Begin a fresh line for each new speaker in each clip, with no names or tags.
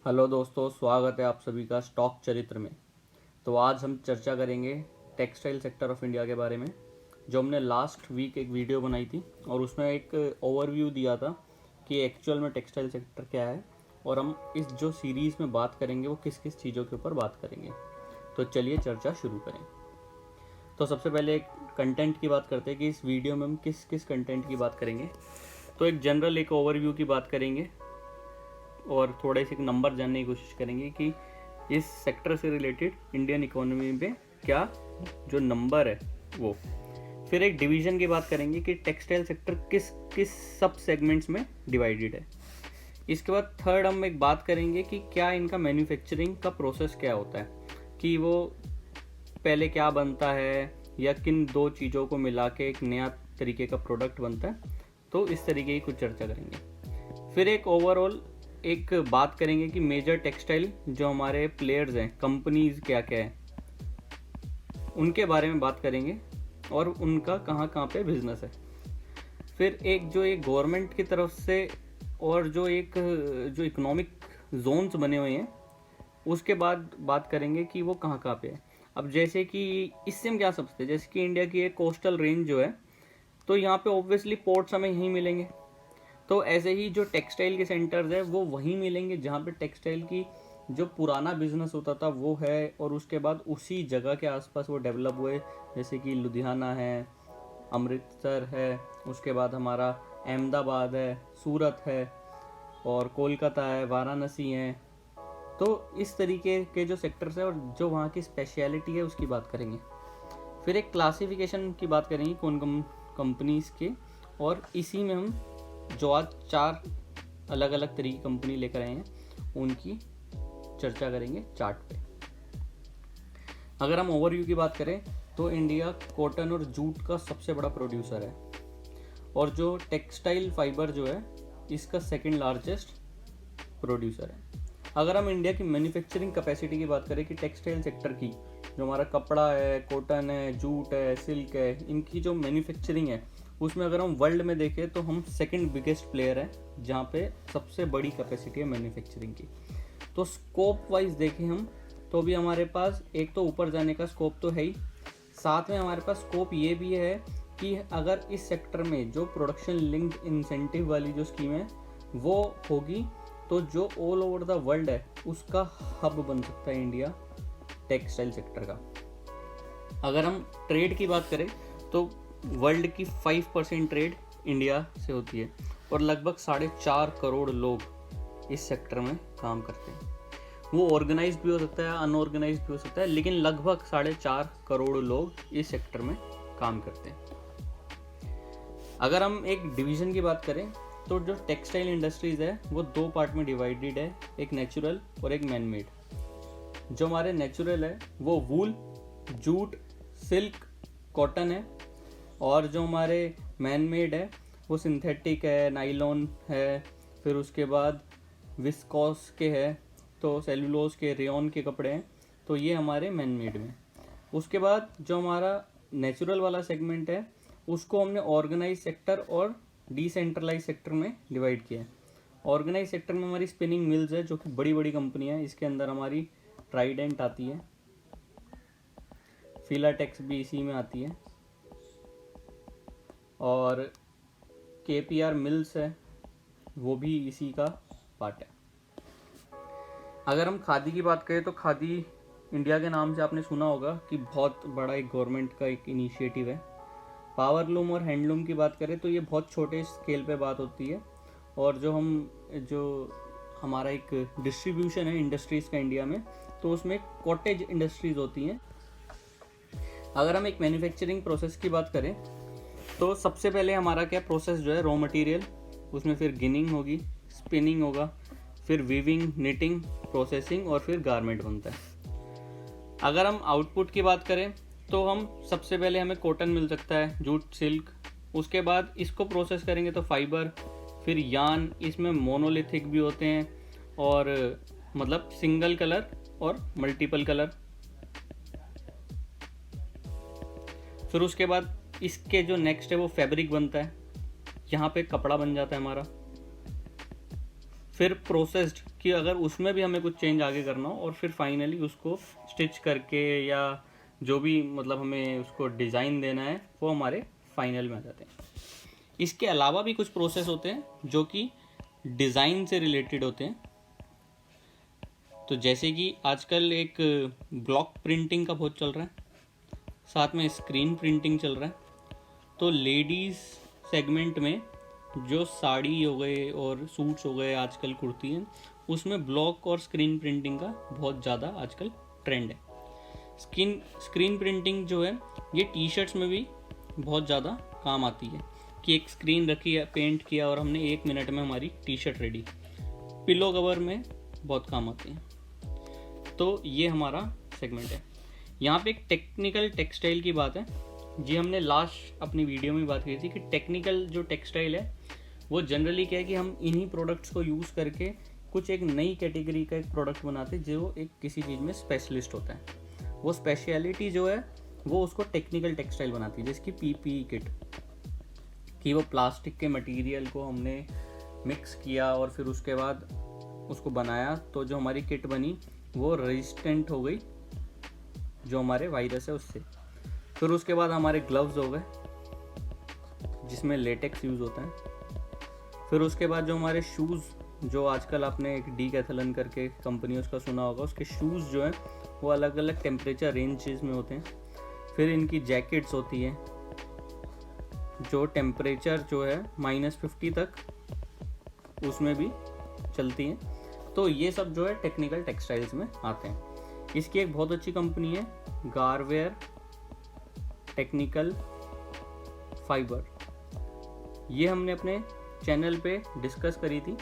Hello दोस्तों, स्वागत है आप सभी का स्टॉक चरित्र में। तो आज हम चर्चा करेंगे टेक्सटाइल सेक्टर ऑफ इंडिया के बारे में, जो हमने लास्ट वीक एक वीडियो बनाई थी और उसमें एक ओवरव्यू दिया था कि एक्चुअल में टेक्सटाइल सेक्टर क्या है और हम इस जो सीरीज़ में बात करेंगे वो किस किस चीज़ों के ऊपर बात करेंगे। तो चलिए चर्चा शुरू करें। तो सबसे पहले एक कंटेंट की बात करते हैं कि इस वीडियो में हम किस किस कंटेंट की बात करेंगे। तो एक जनरल एक ओवरव्यू की बात करेंगे और थोड़े से नंबर जानने की कोशिश करेंगे कि इस सेक्टर से रिलेटेड इंडियन इकोनॉमी में क्या जो नंबर है वो। फिर एक डिवीज़न की बात करेंगे कि टेक्सटाइल सेक्टर किस किस सब सेगमेंट्स में डिवाइडेड है। इसके बाद थर्ड हम एक बात करेंगे कि क्या इनका मैन्युफैक्चरिंग का प्रोसेस क्या होता है, कि वो पहले क्या बनता है या किन दो चीज़ों को मिला के एक नया तरीके का प्रोडक्ट बनता है। तो इस तरीके की कुछ चर्चा करेंगे। फिर एक ओवरऑल एक बात करेंगे कि मेजर टेक्सटाइल जो हमारे प्लेयर्स हैं, कंपनीज क्या क्या है, उनके बारे में बात करेंगे और उनका कहाँ कहाँ पे बिजनेस है। फिर एक जो एक गवर्नमेंट की तरफ से और जो जो इकोनॉमिक जोन्स बने हुए हैं उसके बाद बात करेंगे कि वो कहाँ कहाँ पे है। अब जैसे कि इससे हम क्या समझते हैं, जैसे कि इंडिया की एक कोस्टल रेंज जो है, तो यहाँ पे ऑब्वियसली पोर्ट्स हमें यहीं मिलेंगे। तो ऐसे ही जो टेक्सटाइल के सेंटर्स है वो वहीं मिलेंगे जहाँ पे टेक्सटाइल की जो पुराना बिजनेस होता था वो है, और उसके बाद उसी जगह के आसपास वो डेवलप हुए, जैसे कि लुधियाना है, अमृतसर है, उसके बाद हमारा अहमदाबाद है, सूरत है, और कोलकाता है, वाराणसी है। तो इस तरीके के जो सेक्टर्स है और जो वहाँ की स्पेशलिटी है उसकी बात करेंगे। फिर एक क्लासिफिकेशन की बात करेंगे कौन कंपनीज के, और इसी में हम जो आज 4 अलग अलग तरह की कंपनी लेकर आए हैं उनकी चर्चा करेंगे चार्ट पे। अगर हम ओवरव्यू की बात करें तो इंडिया कॉटन और जूट का सबसे बड़ा प्रोड्यूसर है, और जो टेक्सटाइल फाइबर जो है इसका सेकंड लार्जेस्ट प्रोड्यूसर है। अगर हम इंडिया की मैन्युफैक्चरिंग कैपेसिटी की बात करें कि टेक्सटाइल सेक्टर की, जो हमारा कपड़ा है, कॉटन है, जूट है, सिल्क है, इनकी जो मैन्युफैक्चरिंग है उसमें अगर हम वर्ल्ड में देखें तो हम सेकंड बिगेस्ट प्लेयर है, जहाँ पे सबसे बड़ी कैपेसिटी है मैन्युफैक्चरिंग की। तो स्कोप वाइज देखें हम तो भी हमारे पास एक तो ऊपर जाने का स्कोप तो है ही, साथ में हमारे पास स्कोप ये भी है कि अगर इस सेक्टर में जो प्रोडक्शन लिंक्ड इंसेंटिव वाली जो स्कीम है वो होगी तो जो ऑल ओवर द वर्ल्ड है उसका हब बन सकता है इंडिया टेक्सटाइल सेक्टर का। अगर हम ट्रेड की बात करें तो वर्ल्ड की 5% ट्रेड इंडिया से होती है, और लगभग 4.5 करोड़ लोग इस सेक्टर में काम करते हैं। वो ऑर्गेनाइज्ड भी हो सकता है, अनऑर्गेनाइज्ड भी हो सकता है, लेकिन लगभग 4.5 करोड़ लोग इस सेक्टर में काम करते हैं। अगर हम एक डिवीज़न की बात करें तो जो टेक्सटाइल इंडस्ट्रीज है वो 2 पार्ट में डिवाइडेड है, एक नेचुरल और एक मैन मेड। जो हमारे नेचुरल है वो वूल, जूट, सिल्क, कॉटन है, और जो हमारे मैन मेड है वो सिंथेटिक है, नाइलॉन है, फिर उसके बाद विस्कोस के है, तो सेलुलोज के, रेयॉन के कपड़े हैं। तो ये हमारे मैन मेड में। उसके बाद जो हमारा नेचुरल वाला सेगमेंट है उसको हमने ऑर्गेनाइज सेक्टर और डिसेंट्रलाइज सेक्टर में डिवाइड किया है। ऑर्गेनाइज सेक्टर में हमारी स्पिनिंग मिल्स है जो कि बड़ी बड़ी कंपनियां हैं, इसके अंदर हमारी ट्राइडेंट आती है, फिलाटेक्स भी इसी में आती है, और केपीआर मिल्स है वो भी इसी का पार्ट है। अगर हम खादी की बात करें तो खादी इंडिया के नाम से आपने सुना होगा कि बहुत बड़ा एक गवर्नमेंट का एक इनिशिएटिव है। पावरलूम और हैंडलूम की बात करें तो ये बहुत छोटे स्केल पे बात होती है, और जो हमारा एक डिस्ट्रीब्यूशन है इंडस्ट्रीज़ का इंडिया में, तो उसमें कॉटेज इंडस्ट्रीज़ होती हैं। अगर हम एक मैन्युफैक्चरिंग प्रोसेस की बात करें तो सबसे पहले हमारा क्या प्रोसेस जो है, रॉ मटेरियल, उसमें फिर गिनिंग होगी, स्पिनिंग होगा, फिर वीविंग, निटिंग, प्रोसेसिंग, और फिर गारमेंट बनता है। अगर हम आउटपुट की बात करें तो हम सबसे पहले हमें कॉटन मिल सकता है, जूट, सिल्क, उसके बाद इसको प्रोसेस करेंगे तो फाइबर, फिर यान, इसमें मोनोलिथिक भी होते हैं और मतलब सिंगल कलर और मल्टीपल कलर। फिर उसके बाद इसके जो नेक्स्ट है वो फैब्रिक बनता है, यहाँ पे कपड़ा बन जाता है हमारा। फिर प्रोसेस्ड कि अगर उसमें भी हमें कुछ चेंज आगे करना हो, और फिर फाइनली उसको स्टिच करके या जो भी मतलब हमें उसको डिज़ाइन देना है वो हमारे फाइनल में आ जाते हैं। इसके अलावा भी कुछ प्रोसेस होते हैं जो कि डिज़ाइन से रिलेटेड होते हैं। तो जैसे कि आजकल एक ब्लॉक प्रिंटिंग का बहुत चल रहा है, साथ में स्क्रीन प्रिंटिंग चल रहा है। तो लेडीज़ सेगमेंट में जो साड़ी हो गए और सूट्स हो गए, आजकल कुर्ती हैं, उसमें ब्लॉक और स्क्रीन प्रिंटिंग का बहुत ज़्यादा आजकल ट्रेंड है। स्क्रीन प्रिंटिंग जो है ये टी शर्ट्स में भी बहुत ज़्यादा काम आती है कि एक स्क्रीन रखी है, पेंट किया और हमने 1 मिनट में हमारी T shirt ready. Pillow cover में बहुत काम आती है। तो ये हमारा सेगमेंट है। यहाँ पे एक टेक्निकल टेक्सटाइल की बात है जी, हमने लास्ट अपनी वीडियो में बात की थी कि टेक्निकल जो टेक्सटाइल है वो जनरली क्या है कि हम इन्हीं प्रोडक्ट्स को यूज़ करके कुछ एक नई कैटेगरी का एक प्रोडक्ट बनाते हैं जो एक किसी चीज़ में स्पेशलिस्ट होता है। वो स्पेशलिटी जो है वो उसको टेक्निकल टेक्सटाइल बनाती है। जैसे कि पीपीई किट, कि वो प्लास्टिक के मटेरियल को हमने मिक्स किया और फिर उसके बाद उसको बनाया, तो जो हमारी किट बनी वो रेजिस्टेंट हो गई जो हमारे वायरस है उससे। फिर उसके बाद हमारे ग्लव्स हो गए जिसमें लेटेक्स यूज़ होता है। फिर उसके बाद जो हमारे शूज़, जो आजकल आपने एक डीकैथलन करके कंपनी उसका सुना होगा, उसके शूज़ जो हैं वो अलग अलग टेम्परेचर रेंजेस में होते हैं। फिर इनकी जैकेट्स होती हैं जो टेम्परेचर जो है -50 तक उसमें भी चलती हैं। तो ये सब जो है टेक्निकल टेक्सटाइल्स में आते हैं। इसकी एक बहुत अच्छी कंपनी है गारवेयर टेक्निकल फाइबर। ये हमने अपने चैनल पे डिस्कस करी थी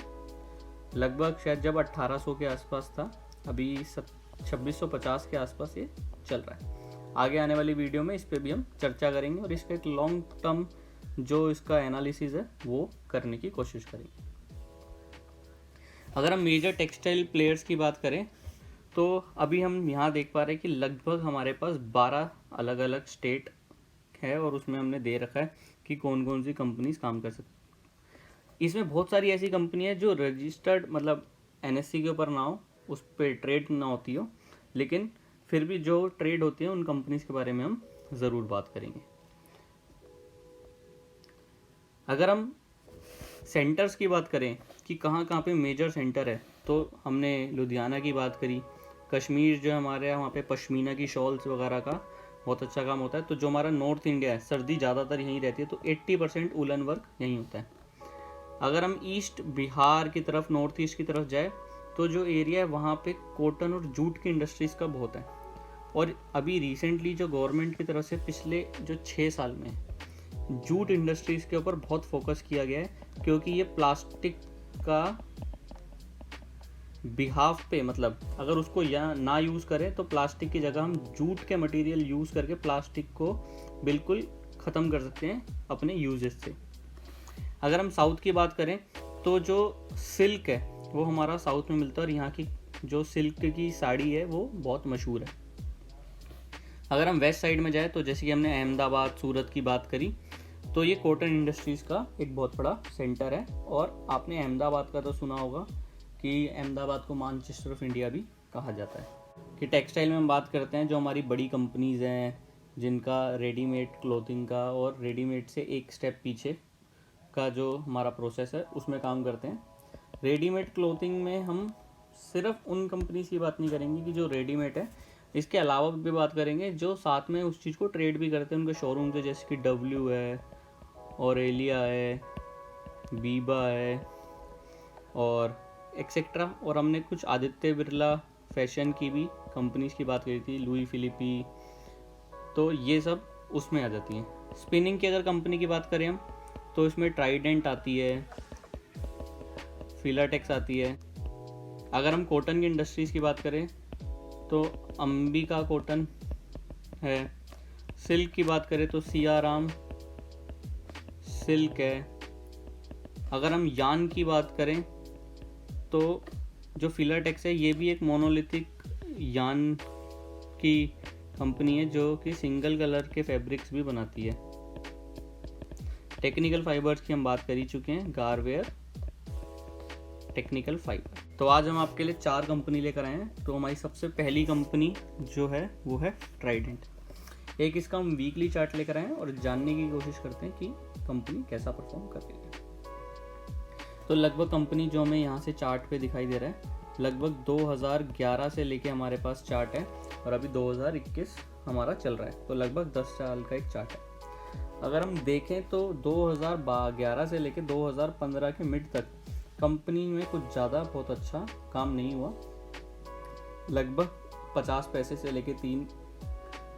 लगभग शायद जब 1800 के आसपास था, अभी 2650 के आसपास ये चल रहा है। आगे आने वाली वीडियो में इस पर भी हम चर्चा करेंगे और इसका एक लॉन्ग टर्म जो इसका एनालिसिस है वो करने की कोशिश करेंगे। अगर हम मेजर टेक्सटाइल प्लेयर्स की बात करें तो अभी हम यहाँ देख पा रहे हैं कि लगभग हमारे पास 12 अलग अलग स्टेट है और उसमें हमने दे रखा है कि कौन कौन सी कंपनीज काम कर सकती। इसमें बहुत सारी ऐसी कंपनी है जो रजिस्टर्ड मतलब एनएससी के ऊपर ना हो, उस पर ट्रेड ना होती हो, लेकिन फिर भी जो ट्रेड होती है उन कंपनीज के बारे में हम ज़रूर बात करेंगे। अगर हम सेंटर्स की बात करें कि कहाँ कहाँ पे मेजर सेंटर है, तो हमने लुधियाना की बात करी। कश्मीर जो हमारे यहाँ, वहाँ पे पश्मीना की शॉल्स वगैरह का बहुत अच्छा काम होता है। तो जो हमारा नॉर्थ इंडिया है, सर्दी ज़्यादातर यहीं रहती है, तो 80% वुलन वर्क यहीं होता है। अगर हम ईस्ट बिहार की तरफ, नॉर्थ ईस्ट की तरफ जाए तो जो एरिया है वहाँ पे कॉटन और जूट की इंडस्ट्रीज़ का बहुत है। और अभी रिसेंटली जो गवर्नमेंट की तरफ से पिछले जो 6 साल में जूट इंडस्ट्रीज़ के ऊपर बहुत फोकस किया गया है, क्योंकि ये प्लास्टिक का बिहाफ पे, मतलब अगर उसको या ना यूज़ करें तो प्लास्टिक की जगह हम जूट के मटेरियल यूज़ करके प्लास्टिक को बिल्कुल ख़त्म कर सकते हैं अपने यूजेस से। अगर हम साउथ की बात करें तो जो सिल्क है वो हमारा साउथ में मिलता है और यहाँ की जो सिल्क की साड़ी है वो बहुत मशहूर है। अगर हम वेस्ट साइड में जाए तो जैसे कि हमने अहमदाबाद, सूरत की बात करी, तो ये कॉटन इंडस्ट्रीज़ का एक बहुत बड़ा सेंटर है। और आपने अहमदाबाद का तो सुना होगा कि अहमदाबाद को मैनचेस्टर ऑफ इंडिया भी कहा जाता है। कि टेक्सटाइल में हम बात करते हैं जो हमारी बड़ी कंपनीज़ हैं जिनका रेडीमेड क्लोथिंग का और रेडीमेड से एक स्टेप पीछे का जो हमारा प्रोसेस है उसमें काम करते हैं। रेडीमेड क्लोथिंग में हम सिर्फ उन कंपनीज की बात नहीं करेंगे कि जो रेडीमेड है, इसके अलावा भी बात करेंगे जो साथ में उस चीज़ को ट्रेड भी करते हैं। उनके शोरूम थे जैसे कि डब्ल्यू है, ऑरेलिया है, बीबा है और एक्सेट्रा। और हमने कुछ आदित्य बिरला फैशन की भी कंपनीज की बात करी थी, लुई फिलिपी, तो ये सब उसमें आ जाती हैं। स्पिनिंग की अगर कंपनी की बात करें हम तो इसमें ट्राइडेंट आती है, फिलाटेक्स आती है। अगर हम कॉटन की इंडस्ट्रीज़ की बात करें तो अंबिका कॉटन है। सिल्क की बात करें तो सियाराम सिल्क है। अगर हम यान की बात करें तो जो फिलाटेक्स है ये भी एक मोनोलिथिक यान की कंपनी है जो कि सिंगल कलर के फैब्रिक्स भी बनाती है। टेक्निकल फाइबर्स की हम बात कर ही चुके हैं, गारवेयर टेक्निकल फाइबर। तो आज हम आपके लिए 4 कंपनी लेकर आए हैं। तो हमारी सबसे पहली कंपनी जो है वो है ट्राइडेंट। एक इसका हम वीकली चार्ट लेकर आए हैं और जानने की कोशिश करते हैं कि कंपनी कैसा परफॉर्म कर रही है। तो लगभग कंपनी जो हमें यहाँ से चार्ट पे दिखाई दे रहा है, लगभग 2011 से लेके हमारे पास चार्ट है और अभी 2021 हमारा चल रहा है। तो लगभग 10 साल का एक चार्ट है। अगर हम देखें तो 2011 से लेके 2015 के मिड तक कंपनी में कुछ ज़्यादा बहुत अच्छा काम नहीं हुआ। लगभग 50 पैसे से लेके 3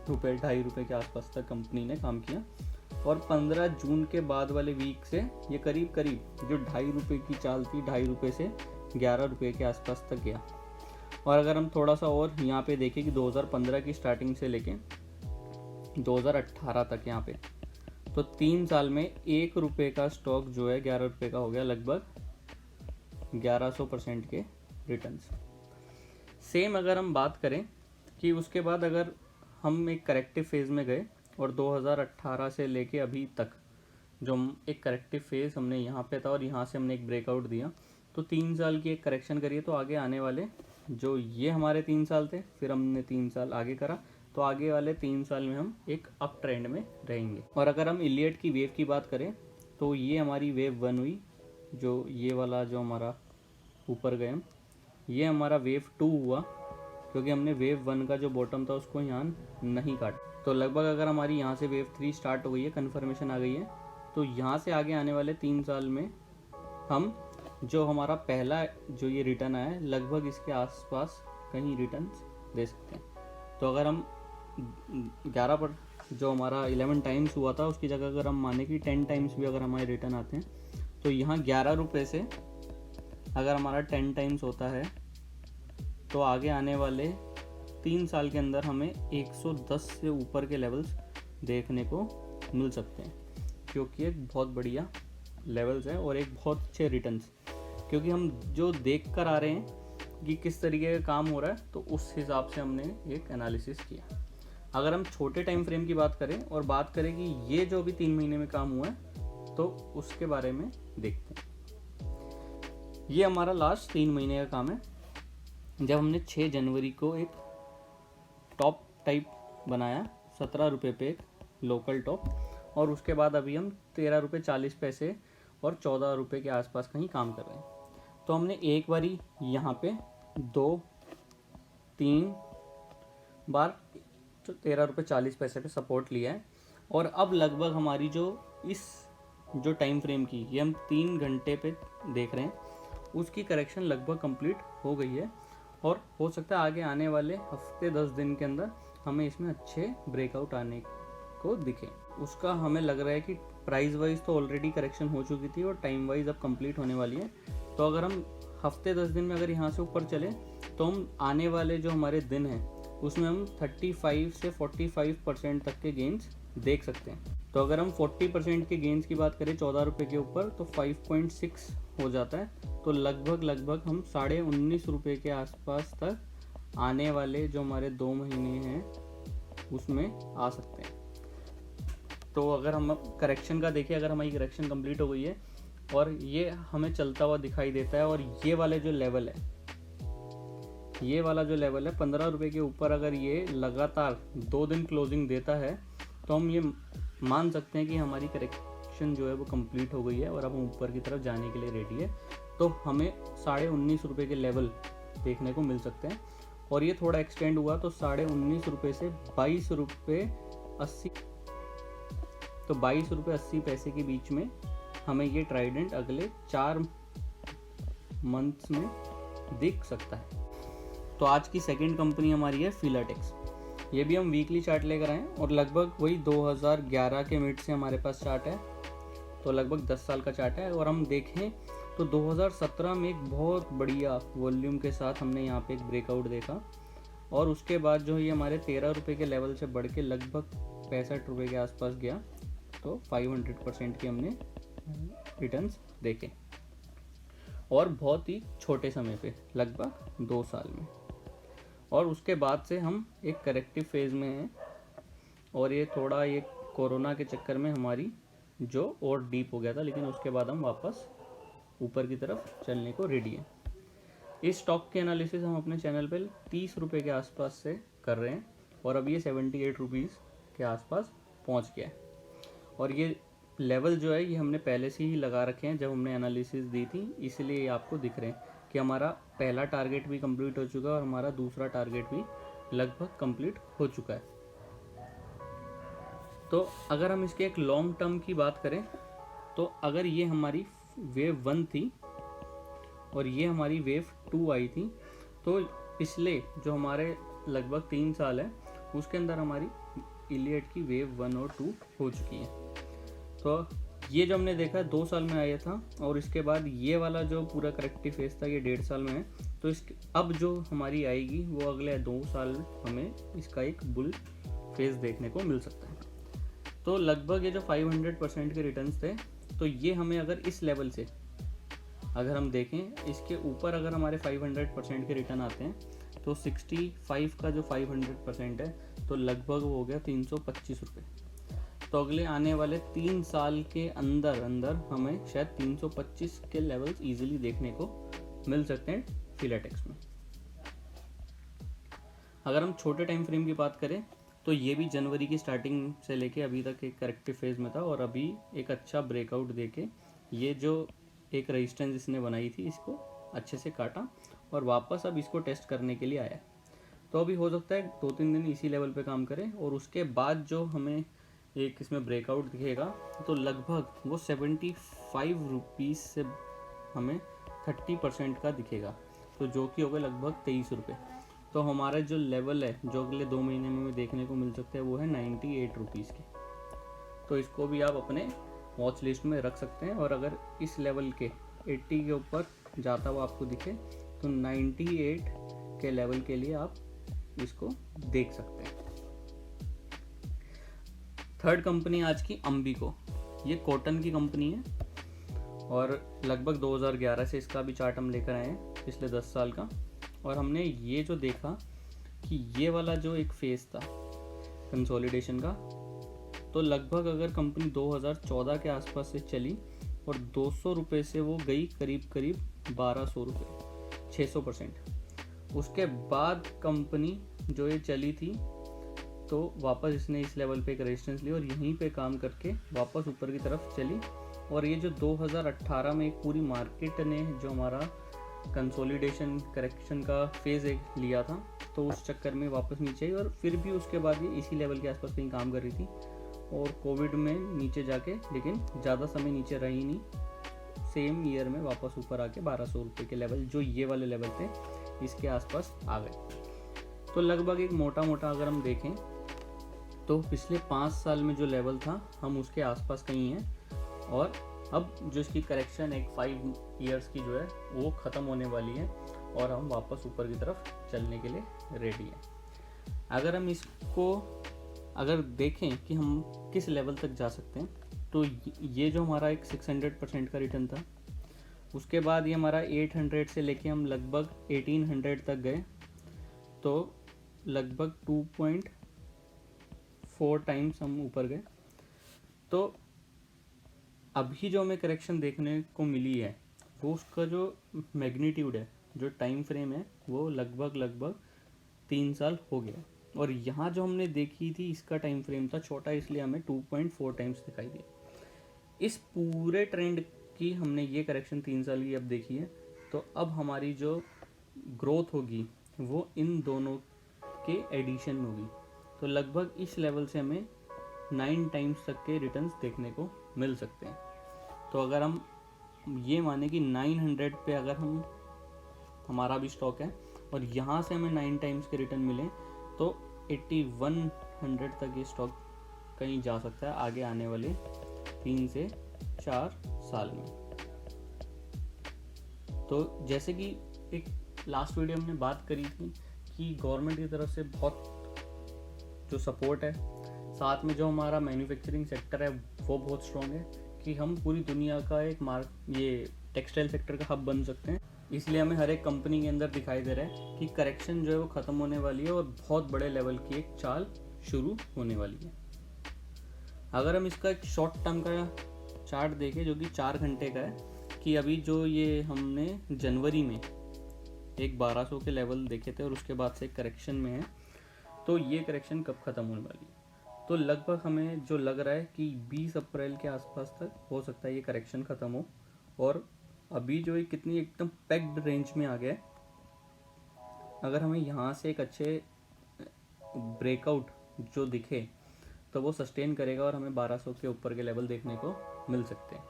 रुपये 2.5 रुपये के आसपास तक कंपनी ने काम किया और 15 जून के बाद वाले वीक से ये करीब करीब जो 2.5 रुपये की चाल थी 2.5 रुपये से 11 रुपये के आसपास तक गया। और अगर हम थोड़ा सा और यहाँ पे देखें कि 2015 की स्टार्टिंग से लेके 2018 तक यहाँ पे, तो 3 साल में 1 रुपये का स्टॉक जो है 11 रुपये का हो गया, लगभग 1100% के रिटर्न्स। सेम अगर हम बात करें कि उसके बाद अगर हम एक करेक्टिव फेज़ में गए और 2018 से लेके अभी तक जो हम एक करेक्टिव फेज़ हमने यहाँ पे था और यहाँ से हमने एक ब्रेकआउट दिया, तो 3 साल की एक करेक्शन करिए तो आगे आने वाले जो ये हमारे 3 साल थे, फिर हमने 3 साल आगे करा, तो आगे वाले 3 साल में हम एक अप ट्रेंड में रहेंगे। और अगर हम इलियट की वेव की बात करें तो ये हमारी वेव 1 हुई, जो ये वाला जो हमारा ऊपर गए हम, ये हमारा वेव 2 हुआ क्योंकि हमने वेव 1 का जो बॉटम था उसको यहाँ नहीं काटा। तो लगभग अगर हमारी यहाँ से वेव 3 स्टार्ट हो गई है, कन्फर्मेशन आ गई है, तो यहाँ से आगे आने वाले 3 साल में हम जो हमारा पहला जो ये रिटर्न आया है लगभग इसके आसपास कहीं रिटर्न्स दे सकते हैं। तो अगर हम 11 पर जो हमारा 11 टाइम्स हुआ था उसकी जगह अगर हम माने कि 10 टाइम्स भी अगर हमारे रिटर्न आते हैं, तो यहाँ 11 रुपये से अगर हमारा 10 टाइम्स होता है तो आगे आने वाले 3 साल के अंदर हमें 110 से ऊपर के लेवल्स देखने को मिल सकते हैं, क्योंकि एक बहुत बढ़िया लेवल्स है और एक बहुत अच्छे रिटर्न्स, क्योंकि हम जो देख कर आ रहे हैं कि किस तरीके का काम हो रहा है, तो उस हिसाब से हमने एक एनालिसिस किया। अगर हम छोटे टाइम फ्रेम की बात करें और बात करें कि ये जो भी 3 महीने में काम हुआ है, तो उसके बारे में देखते हैं। ये हमारा लास्ट 3 महीने का काम है, जब हमने 6 जनवरी को एक टॉप टाइप बनाया 17 रुपये पे एक लोकल टॉप, और उसके बाद अभी हम 13 रुपये 40 पैसे और 14 रुपये के आसपास कहीं काम कर रहे हैं। तो हमने एक बारी यहाँ पे 2-3 बार 13 रुपये 40 पैसे पे सपोर्ट लिया है, और अब लगभग हमारी जो टाइम फ्रेम की ये हम 3 घंटे पे देख रहे हैं, उसकी करेक्शन लगभग कंप्लीट हो गई है और हो सकता है आगे आने वाले हफ्ते 10 दिन के अंदर हमें इसमें अच्छे ब्रेकआउट आने को दिखे। उसका हमें लग रहा है कि प्राइस वाइज तो ऑलरेडी करेक्शन हो चुकी थी और टाइम वाइज अब कंप्लीट होने वाली है। तो अगर हम हफ्ते 10 दिन में अगर यहाँ से ऊपर चले तो हम आने वाले जो हमारे दिन हैं उसमें हम 35 से 45% तक के गेंस देख सकते हैं। तो अगर हम 40% के गेंस की बात करें 14 रुपये के ऊपर, तो 5.6 हो जाता है, तो लगभग हम 19.5 रुपये के आसपास तक आने वाले जो हमारे 2 महीने हैं उसमें आ सकते हैं। तो अगर हम करेक्शन का देखें, अगर हमारी करेक्शन कंप्लीट हो गई है और ये हमें चलता हुआ दिखाई देता है, और ये वाला जो लेवल है 15 रुपये के ऊपर अगर ये लगातार 2 दिन क्लोजिंग देता है, तो हम ये मान सकते हैं कि हमारी करेक्शन जो है वो कंप्लीट हो गई है और अब हम ऊपर की तरफ जाने के लिए रेडी है। तो हमें 19.5 रुपये के लेवल देखने को मिल सकते हैं, और ये थोड़ा एक्सटेंड हुआ तो 19.5 रुपये से 22 रुपये 80, तो 22 रुपये 80 पैसे के बीच में हमें ये ट्राइडेंट अगले 4 मंथ्स में दिख सकता है। तो आज की सेकंड कंपनी हमारी है फिलाटेक्स। ये भी हम वीकली चार्ट लेकर आए और लगभग वही 2011 के मिड से हमारे पास चार्ट है, तो लगभग 10 साल का चार्ट है। और हम देखें तो 2017 में एक बहुत बढ़िया वॉल्यूम के साथ हमने यहाँ पे एक ब्रेकआउट देखा, और उसके बाद जो ये हमारे 13 रुपये के लेवल से बढ़ के लगभग 65 रुपये के आसपास गया, तो 500% के हमने रिटर्न्स देखे, और बहुत ही छोटे समय पे लगभग 2 साल में। और उसके बाद से हम एक करेक्टिव फेज़ में हैं, और ये थोड़ा ये कोरोना के चक्कर में हमारी जो और डीप हो गया था, लेकिन उसके बाद हम वापस ऊपर की तरफ चलने को रेडी है। इस स्टॉक के एनालिसिस हम अपने चैनल पर 30 रुपये के आसपास से कर रहे हैं और अब ये 78 रुपीज़ के आसपास पहुंच गया है। और ये लेवल जो है ये हमने पहले से ही लगा रखे हैं जब हमने एनालिसिस दी थी, इसलिए ये आपको दिख रहे हैं कि हमारा पहला टारगेट भी कंप्लीट हो चुका है और हमारा दूसरा टारगेट भी लगभग कंप्लीट हो चुका है। तो अगर हम इसके एक लॉन्ग टर्म की बात करें तो अगर ये हमारी वेव 1 थी और ये हमारी वेव 2 आई थी, तो पिछले जो हमारे लगभग 3 साल है उसके अंदर हमारी इलियट की वेव 1 और 2 हो चुकी है। तो ये जो हमने देखा 2 साल में आया था और इसके बाद ये वाला जो पूरा करेक्टिव फेज था ये 1.5 साल में है। तो इसके अब जो हमारी आएगी वो अगले 2 साल हमें इसका एक बुल फेज देखने को मिल सकता है। तो लगभग ये जो 500% के रिटर्न्स थे, तो ये हमें अगर इस लेवल से अगर हम देखें इसके ऊपर अगर हमारे 500% के रिटर्न आते हैं तो 65 का जो 500% है तो लगभग वो हो गया 325 रुपये। तो अगले आने वाले 3 साल के अंदर हमें शायद 325 के लेवल्स इजीली देखने को मिल सकते हैं फिलाटेक्स में। अगर हम छोटे टाइम फ्रेम की बात करें तो ये भी जनवरी की स्टार्टिंग से लेके अभी तक एक करेक्टिव फेज में था और अभी एक अच्छा ब्रेकआउट देके ये जो एक रेजिस्टेंस इसने बनाई थी इसको अच्छे से काटा और वापस अब इसको टेस्ट करने के लिए आया। तो अभी हो सकता है 2-3 दिन इसी लेवल पे काम करें और उसके बाद जो हमें एक इसमें ब्रेकआउट दिखेगा तो लगभग वो 75 रुपीज़ से हमें 30% का दिखेगा, तो जो कि होगा लगभग 23 रुपये। तो हमारा जो लेवल है जो अगले 2 महीने में देखने को मिल सकता है वो है 98 रुपीज़ के। तो इसको भी आप अपने वॉच लिस्ट में रख सकते हैं और अगर इस लेवल के 80 के ऊपर जाता हुआ आपको दिखे तो 98 के लेवल के लिए आप इसको देख सकते हैं। थर्ड कंपनी आज की अंबिको, ये कॉटन की कंपनी है और लगभग 2011 से इसका भी चार्ट हम लेकर आए हैं पिछले 10 साल का। और हमने ये जो देखा कि ये वाला जो एक फेज था कंसोलिडेशन का, तो लगभग अगर कंपनी 2014 के आसपास से चली और 200 रुपये से वो गई करीब 1200 रुपये, 600%। उसके बाद कंपनी जो ये चली थी तो वापस इसने इस लेवल पे एक रेजिस्टेंस ली और यहीं पे काम करके वापस ऊपर की तरफ चली। और ये जो 2018 में एक पूरी मार्केट ने जो हमारा कंसोलिडेशन करेक्शन का फेज़ एक लिया था तो उस चक्कर में वापस नीचे आई और फिर भी उसके बाद ये इसी लेवल के आसपास कहीं काम कर रही थी और कोविड में नीचे जाके लेकिन ज़्यादा समय नीचे रही नहीं, सेम ईयर में वापस ऊपर आके 1200 रुपये के लेवल जो ये वाले लेवल थे इसके आसपास आ गए। तो लगभग एक मोटा अगर हम देखें तो पिछले 5 साल में जो लेवल था हम उसके आसपास कहीं हैं और अब जो इसकी करेक्शन एक 5 इयर्स की जो है वो ख़त्म होने वाली है और हम वापस ऊपर की तरफ चलने के लिए रेडी हैं। अगर हम इसको अगर देखें कि हम किस लेवल तक जा सकते हैं तो ये जो हमारा एक 600% का रिटर्न था उसके बाद ये हमारा 800 से लेके हम लगभग 1800 तक गए, तो लगभग 2.4 टाइम्स हम ऊपर गए। तो अभी जो हमें करेक्शन देखने को मिली है वो उसका जो मैग्नीट्यूड है, जो टाइम फ्रेम है वो लगभग 3 साल हो गया और यहाँ जो हमने देखी थी इसका टाइम फ्रेम था छोटा, इसलिए हमें 2.4 टाइम्स दिखाई दिया। इस पूरे ट्रेंड की हमने ये करेक्शन 3 साल की अब देखी है, तो अब हमारी जो ग्रोथ होगी वो इन दोनों के एडिशन में होगी। तो लगभग इस लेवल से हमें 9 टाइम्स तक के रिटर्न्स देखने को मिल सकते हैं। तो अगर हम ये माने कि 900 पे अगर हमारा भी स्टॉक है और यहाँ से हमें 9 टाइम्स के रिटर्न मिले तो 8100 तक ये स्टॉक कहीं जा सकता है आगे आने वाले 3 से 4 साल में। तो जैसे कि एक लास्ट वीडियो हमने बात करी थी कि गवर्नमेंट की तरफ से बहुत जो सपोर्ट है, साथ में जो हमारा मैन्युफैक्चरिंग सेक्टर है वो बहुत स्ट्रॉन्ग है कि हम पूरी दुनिया का एक ये टेक्सटाइल सेक्टर का हब बन सकते हैं। इसलिए हमें हर एक कंपनी के अंदर दिखाई दे रहा है कि करेक्शन जो है वो ख़त्म होने वाली है और बहुत बड़े लेवल की एक चाल शुरू होने वाली है। अगर हम इसका एक शॉर्ट टर्म का चार्ट देखें जो कि 4 घंटे का है, कि अभी जो ये हमने जनवरी में एक 1200 के लेवल देखे थे और उसके बाद से करेक्शन में है, तो ये करेक्शन कब ख़त्म होने वाली है? तो लगभग हमें जो लग रहा है कि 20 अप्रैल के आसपास तक हो सकता है ये करेक्शन ख़त्म हो। और अभी जो ये कितनी एकदम पैक्ड रेंज में आ गया है, अगर हमें यहाँ से एक अच्छे ब्रेकआउट जो दिखे तो वो सस्टेन करेगा और हमें 1200 के ऊपर के लेवल देखने को मिल सकते हैं।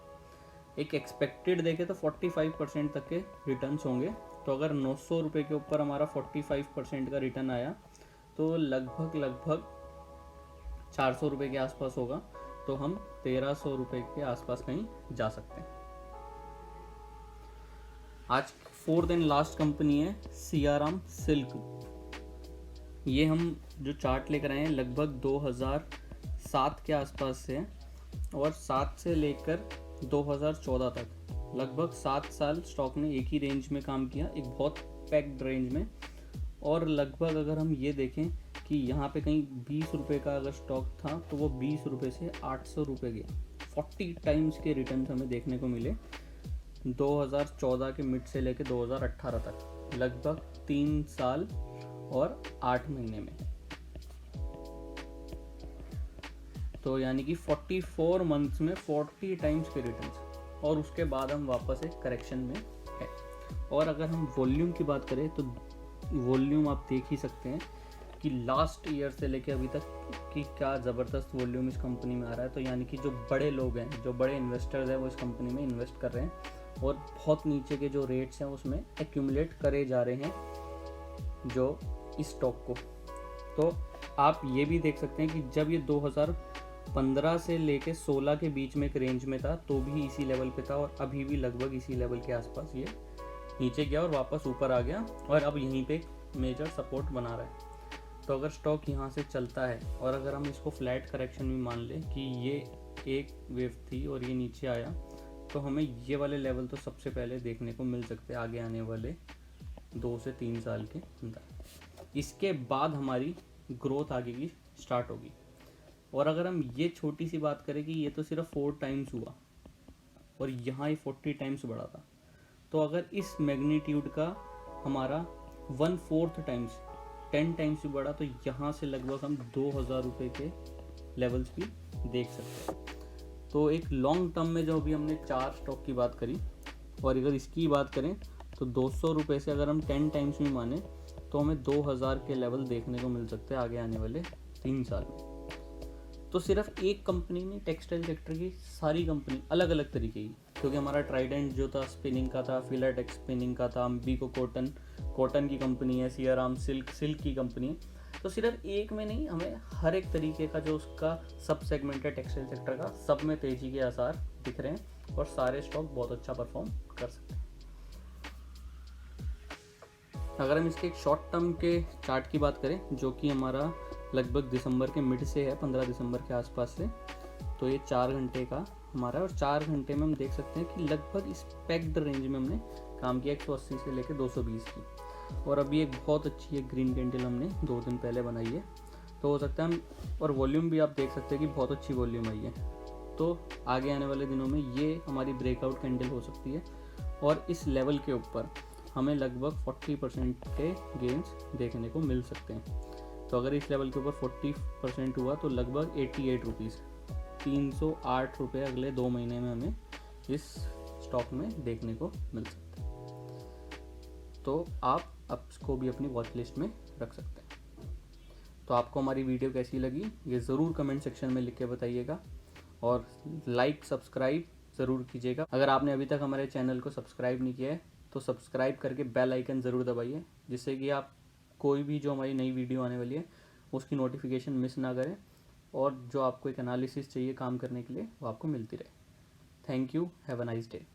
एक एक्सपेक्टेड देखें तो 45% तक के रिटर्न्स होंगे। तो अगर 900 रुपये के ऊपर हमारा 45% का रिटर्न आया तो लगभग 400 रुपये के आसपास होगा, तो हम 1300 रुपये के आसपास कहीं जा सकते हैं। आज 4th एंड लास्ट कंपनी है सियाराम सिल्क। ये हम जो चार्ट लेकर आए हैं लगभग 2007 के आसपास से है और 7 से लेकर 2014 तक लगभग 7 साल स्टॉक ने एक ही रेंज में काम किया, एक बहुत पैक्ड रेंज में। और लगभग अगर हम ये देखें कि यहाँ पे कहीं 20 रुपये का अगर स्टॉक था तो वो 20 रुपये से 800 रुपये गया। 40 टाइम्स के रिटर्न हमें देखने को मिले 2014 के मिड से लेकर 2018 तक, लगभग 3 साल और 8 महीने में। तो यानी कि 44 मंथ्स में 40 टाइम्स के रिटर्न्स, और उसके बाद हम वापस एक करेक्शन में है। और अगर हम वॉल्यूम की बात करें तो वॉल्यूम आप देख ही सकते हैं कि लास्ट ईयर से लेके अभी तक कि क्या ज़बरदस्त वॉल्यूम इस कंपनी में आ रहा है। तो यानी कि जो बड़े लोग हैं, जो बड़े इन्वेस्टर्स हैं, वो इस कंपनी में इन्वेस्ट कर रहे हैं और बहुत नीचे के जो रेट्स हैं उसमें एक्यूमुलेट करे जा रहे हैं जो इस स्टॉक को। तो आप ये भी देख सकते हैं कि जब ये 2015 से लेके 16 के बीच में एक रेंज में था तो भी इसी लेवल पे था और अभी भी लगभग इसी लेवल के आसपास ये नीचे गया और वापस ऊपर आ गया और अब यहीं पे मेजर सपोर्ट बना रहा है। तो अगर स्टॉक यहाँ से चलता है और अगर हम इसको फ्लैट करेक्शन भी मान लें कि ये एक वेव थी और ये नीचे आया, तो हमें ये वाले लेवल तो सबसे पहले देखने को मिल सकते हैं आगे आने वाले 2 से 3 साल के अंदर। इसके बाद हमारी ग्रोथ आगे की स्टार्ट होगी। और अगर हम ये छोटी सी बात करें कि ये तो सिर्फ 4 टाइम्स हुआ और यहाँ ही 40 टाइम्स बढ़ा था, तो अगर इस मैग्नीट्यूड का हमारा 1/4 टाइम्स 10 टाइम्स भी बढ़ा तो यहाँ से लगभग हम 2000 रुपये के लेवल्स भी देख सकते हैं। तो एक लॉन्ग टर्म में जो अभी हमने 4 स्टॉक की बात करी और अगर इसकी बात करें तो 200 रुपये से अगर हम 10 टाइम्स भी माने तो हमें 2000 के लेवल देखने को मिल सकते हैं आगे आने वाले 3 साल में। तो सिर्फ एक कंपनी नहीं, टेक्सटाइल सेक्टर की सारी कंपनी अलग अलग तरीके की, क्योंकि हमारा ट्राइडेंट जो था स्पिनिंग का था, फिलाटेक्स स्पिनिंग का था, अम्बिको कॉटन की कंपनी है, सियाराम सिल्क की कंपनी है। तो सिर्फ एक में नहीं, हमें हर एक तरीके का जो उसका सब सेगमेंट है टेक्सटाइल सेक्टर का, सब में तेजी के आसार दिख रहे हैं और सारे स्टॉक बहुत अच्छा परफॉर्म कर सकते हैं। अगर हम इसके एक शॉर्ट टर्म के चार्ट की बात करें जो कि हमारा लगभग दिसंबर के मिड से है, 15 दिसंबर के आसपास से, तो ये 4 घंटे का हमारा और 4 घंटे में हम देख सकते हैं कि लगभग इस पैक्ड रेंज में हमने काम किया 180 से लेकर 220 की। और अभी एक बहुत अच्छी एक ग्रीन कैंडल हमने 2 दिन पहले बनाई है, तो हो सकता है हम, और वॉल्यूम भी आप देख सकते हैं कि बहुत अच्छी वॉल्यूम आई है। तो आगे आने वाले दिनों में ये हमारी ब्रेकआउट कैंडल हो सकती है और इस लेवल के ऊपर हमें लगभग 40% के गेंस देखने को मिल सकते हैं। तो अगर इस लेवल के ऊपर 40% हुआ तो लगभग 88 रुपीज़, 308 रुपये अगले 2 महीने में हमें इस स्टॉक में देखने को मिल सकता है। तो आप इसको भी अपनी वॉच लिस्ट में रख सकते हैं। तो आपको हमारी वीडियो कैसी लगी ये ज़रूर कमेंट सेक्शन में लिख के बताइएगा और लाइक सब्सक्राइब ज़रूर कीजिएगा। अगर आपने अभी तक हमारे चैनल को सब्सक्राइब नहीं किया है तो सब्सक्राइब करके बेल आइकन ज़रूर दबाइए, जिससे कि आप कोई भी जो हमारी नई वीडियो आने वाली है उसकी नोटिफिकेशन मिस ना करें और जो आपको एक एनालिसिस चाहिए काम करने के लिए वो आपको मिलती रहे। Thank you, have a nice day.